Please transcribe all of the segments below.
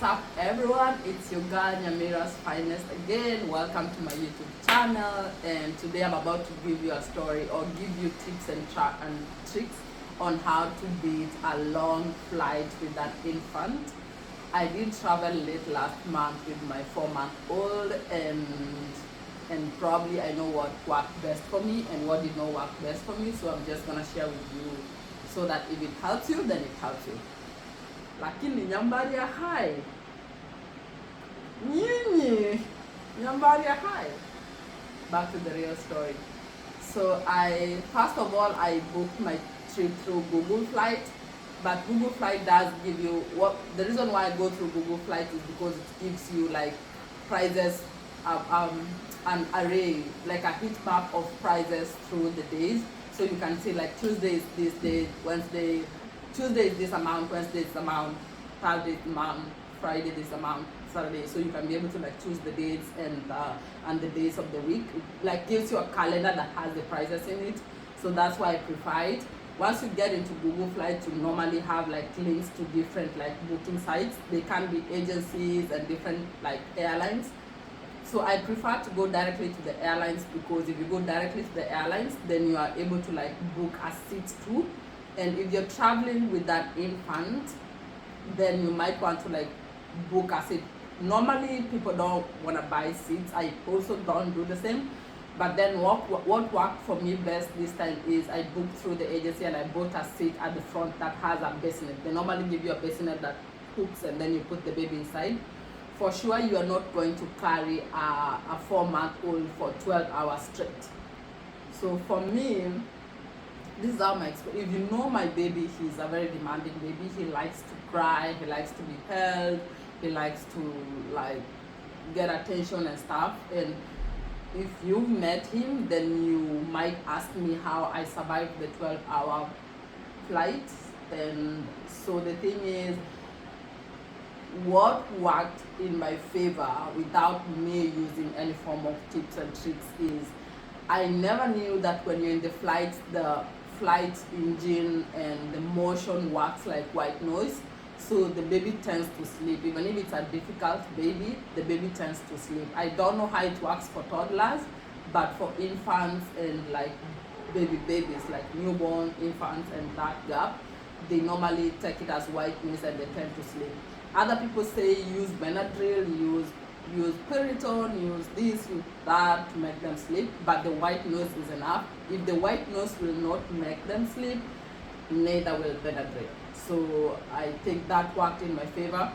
What's up, everyone? It's your girl Nyamira's Finest again. Welcome to my YouTube channel, and today I'm about to give you a story or give you tips and tricks on how to beat a long flight with an infant. I did travel late last month with my 4-month-old, and probably I know what worked best for me and what did not work best for me, so I'm just gonna share with you so that if it helps you, then it helps you. Lakini nyambaria hai nyinyi nyambaria hai. Back to the real story. So first of all I booked my trip through Google Flight, but Google Flight does give you the reason why I go through Google Flight is because it gives you like prices, an array, like a heat map of prices through the days, so you can see like Tuesday is this day, Tuesday is this amount, Wednesday is this amount, Thursday is this amount, Friday this amount, Saturday. So you can be able to like choose the dates and the days of the week. It like gives you a calendar that has the prices in it. So that's why I prefer it. Once you get into Google Flight, you normally have like links to different like booking sites. They can be agencies and different like airlines. So I prefer to go directly to the airlines, because if you go directly to the airlines, then you are able to like book a seat too. And if you're traveling with that infant, then you might want to like book a seat. Normally people don't want to buy seats. I also don't do the same. But then what worked for me best this time is I booked through the agency and I bought a seat at the front that has a bassinet. They normally give you a bassinet that hooks and then you put the baby inside. For sure you are not going to carry a 4-month-old for 12 hours straight. So for me, this is how my experience. If you know my baby, he's a very demanding baby. He likes to cry, he likes to be held, he likes to like get attention and stuff. And if you've met him, then you might ask me how I survived the 12-hour flight. And so the thing is, what worked in my favor without me using any form of tips and tricks is I never knew that when you're in the flight engine and the motion works like white noise, so the baby tends to sleep. Even if it's a difficult baby, the baby tends to sleep. I don't know how it works for toddlers, but for infants and like babies, like newborn infants and that gap, they normally take it as white noise and they tend to sleep. Other people say use Benadryl, use Peritone, use this, use that to make them sleep, but the white noise is enough. If the white noise will not make them sleep, neither will Benadryl. So I think that worked in my favor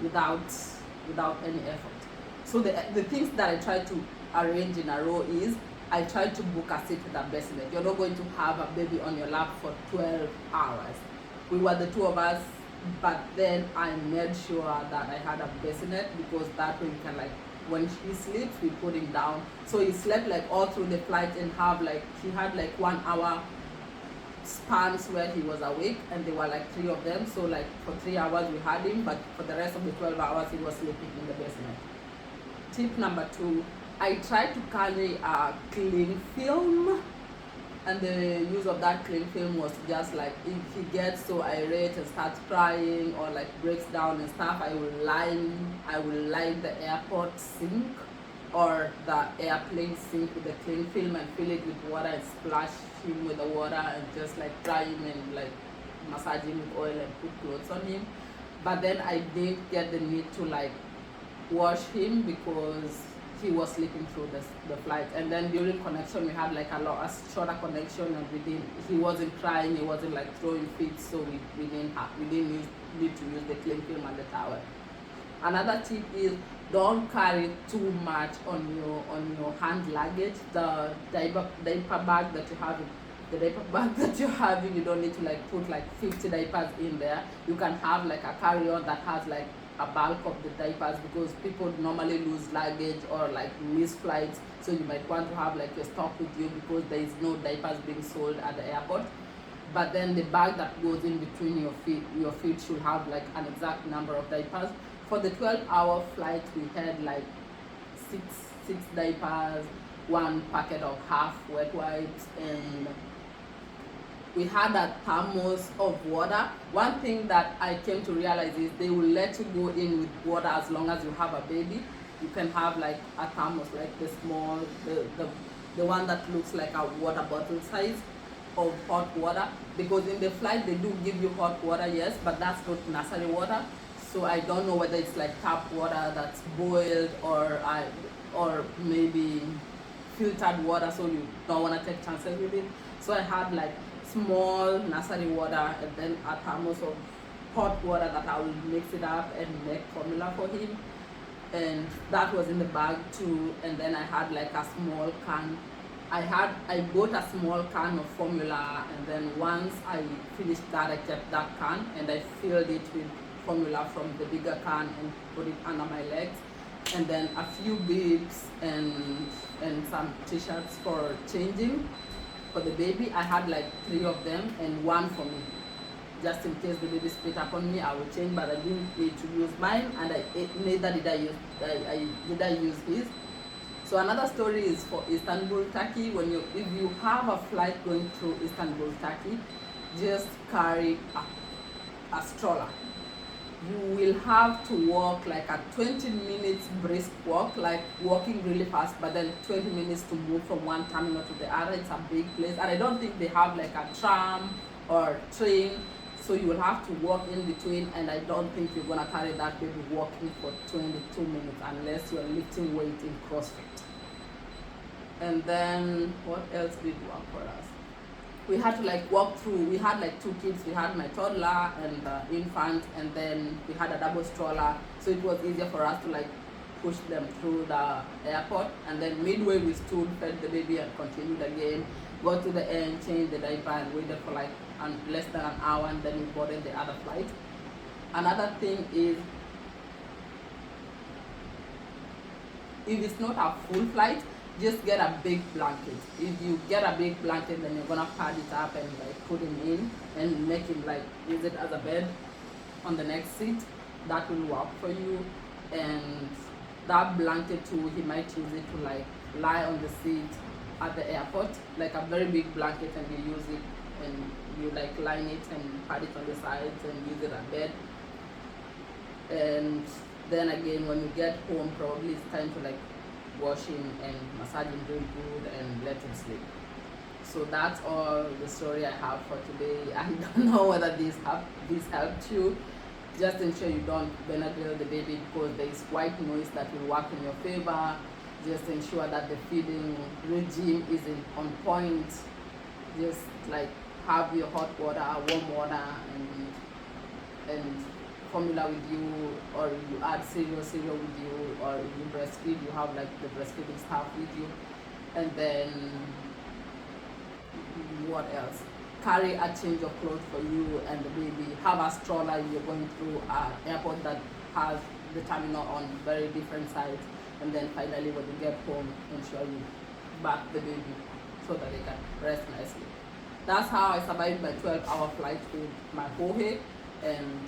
without any effort. So the things that I try to arrange in a row is I try to book a seat with a bassinet. You're not going to have a baby on your lap for 12 hours. We were the two of us, but then I made sure that I had a bassinet, because that way we can like, when he sleeps, we put him down. So he slept like all through the flight and he had like 1 hour spans where he was awake, and there were like 3 of them. So like for 3 hours we had him, but for the rest of the 12 hours he was sleeping in the bassinet. Tip number 2, I tried to carry a cling film. And the use of that cling film was just like, if he gets so irate and starts crying or like breaks down and stuff, I will line the airport sink or the airplane sink with the cling film and fill it with water and splash him with the water and just like dry him and like massage him with oil and put clothes on him. But then I didn't get the need to like wash him because he was sleeping through the flight. And then during connection we had like a shorter connection, and he wasn't crying, he wasn't like throwing fits, so we didn't need to use the cling film and the towel. Another tip is don't carry too much on your hand luggage. The diaper bag that you're having, you don't need to like put like 50 diapers in there. You can have like a carry-on that has like a bulk of the diapers, because people normally lose luggage or like miss flights, so you might want to have like your stock with you, because there is no diapers being sold at the airport. But then the bag that goes in between your feet should have like an exact number of diapers. For the 12-hour flight we had like six diapers, 1 packet of half wet wipes, and We had a thermos of water. One thing that I came to realize is they will let you go in with water as long as you have a baby. You can have like a thermos, like the small, the one that looks like a water bottle size of hot water, because in the flight they do give you hot water, yes, but that's not nursery water. So I don't know whether it's like tap water that's boiled, or maybe filtered water, so you don't want to take chances with it. So I had like small nursery water and then a thermos of hot water that I will mix it up and make formula for him, and that was in the bag too. And then I had like a small can. I bought a small can of formula, and then once I finished that, I kept that can and I filled it with formula from the bigger can and put it under my legs, and then a few bibs and some t-shirts for changing for the baby. I had like 3 of them and one for me, just in case the baby spit up on me. I would change, but I didn't need to use mine, and neither did I use his. So another story is for Istanbul, Turkey. If you have a flight going through Istanbul, Turkey, just carry a stroller. You will have to walk like a 20 minutes brisk walk, like walking really fast, but then 20 minutes to move from one terminal to the other. It's a big place, and I don't think they have like a tram or train, so you will have to walk in between, and I don't think you're gonna carry that baby walking for 22 minutes unless you're lifting weight in CrossFit. And then what else did work for us? We had to like walk through. We had like 2 kids. We had my toddler and the infant, and then we had a double stroller, so it was easier for us to like push them through the airport. And then midway we stood, fed the baby, and continued again. Got to the end, changed the diaper, and waited for like less than an hour, and then we boarded the other flight. Another thing is, if it's not a full flight, just get a big blanket. If you get a big blanket, then you're gonna pad it up and like put him in and make him like use it as a bed on the next seat. That will work for you. And that blanket too, he might use it to like lie on the seat at the airport, like a very big blanket, and you use it and you like line it and pad it on the sides and use it as bed. And then again, when you get home, probably it's time to like wash him and massage him really good and let him sleep. So that's all the story I have for today. I don't know whether this helped you. Just ensure you don't Benadryl the baby, because there is white noise that will work in your favor. Just ensure that the feeding regime is on point. Just like have your hot water, warm water, and formula with you, or you add cereal with you, or if you breastfeed, you have like the breastfeeding stuff with you. And then what else? Carry a change of clothes for you and the baby. Have a stroller if you're going through an airport that has the terminal on very different sides. And then finally, when you get home, ensure you bath the baby so that they can rest nicely. That's how I survived my 12-hour flight with my Hohe, and